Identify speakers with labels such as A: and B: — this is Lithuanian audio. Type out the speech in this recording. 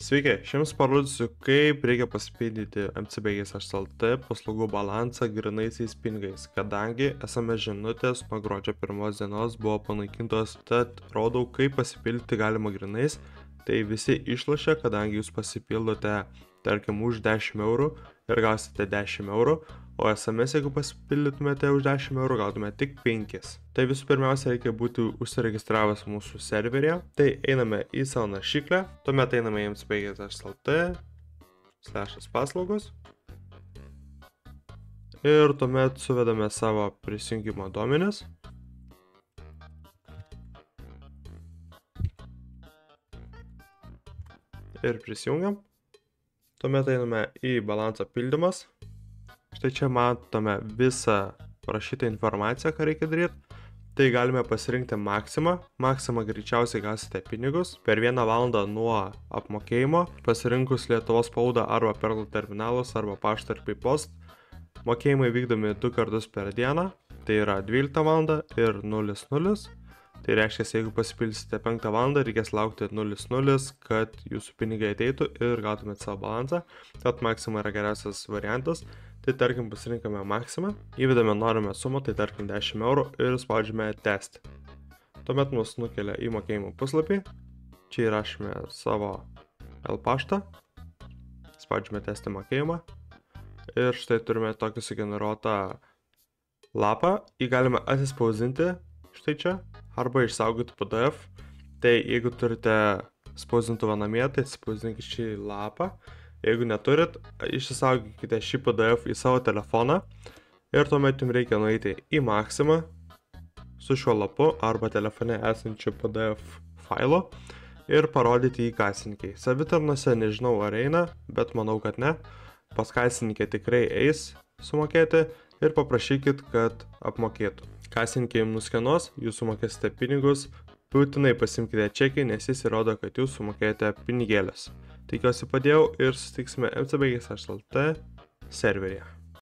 A: Sveiki, šiandien parodysiu, kaip reikia pasipildyti mcbgs.lt paslaugų balansą grynaisiais pinigais, kadangi SMS žinutės nuo gruodžio 1 dienos buvo panaikintos, tad rodau, kaip pasipildyti galima grynais. Tai visi išlošia, kadangi jūs pasipildote, tarkim, už 10 eurų ir gausite 10 eurų, o SMS, jeigu pasipildytumėte už 10 eurų, gautumėte tik 5. Tai visų pirmiausia, reikia būti užsiregistravęs mūsų serveryje. Tai einame į savo naršyklę, tuomet einame į mcbgs.lt/paslaugos ir tuomet suvedame savo prisijungimo duomenis. Ir prisijungiam. Tuomet einame į balansą pildymas. Štai čia matome visą parašytą informaciją, ką reikia daryti. Tai galime pasirinkti maksimą. Maksimą greičiausiai gausite pinigus per 1 valandą nuo apmokėjimo. Pasirinkus Lietuvos spaudą arba Perl terminalus arba paštą ir PayPost. Mokėjimai vykdomi 2 kartus per dieną. Tai yra 12 valandą ir 00. Tai reiškia, jeigu pasipilsite 5 valandą, reikės laukti 00, kad jūsų pinigai ateitų ir gautumėt savo balansą. Tad maksima yra geriausias variantas. Tai tarkim pasirinkame maksimą, įvedame norimą sumą, tai tarkim 10 eurų ir spaudžiame tęsti. Tuomet mus nukelia į mokėjimų puslapį. Čia įrašome savo paštą. Spaudžiame tęsti mokėjimą. Ir štai turime tokį sugeneruotą lapą. Jį galime atsispausdinti štai čia. Arba išsaugoti PDF. Tai jeigu turite spausdintuvą namie, tai atsispausdinkite šį lapą. Jeigu neturit, išsisaugykite šį PDF į savo telefoną. Ir tuomet jums reikia nueiti į maksimą su šiuo lapu arba telefone esančiu PDF failo ir parodyti jį kasininkai. Savitarnose nežinau ar eina, bet manau, kad ne. Pas kasininkę tikrai eis sumokėti ir paprašykit, kad apmokėtų. Kasininkai jums nuskenuos, jūs sumokėsite pinigus, būtinai pasimkite čekį, nes jis įrodo, kad jūs sumokėjote pinigėlius. Tikiuosi padėjau ir susitiksime mcbgs.lt serveryje.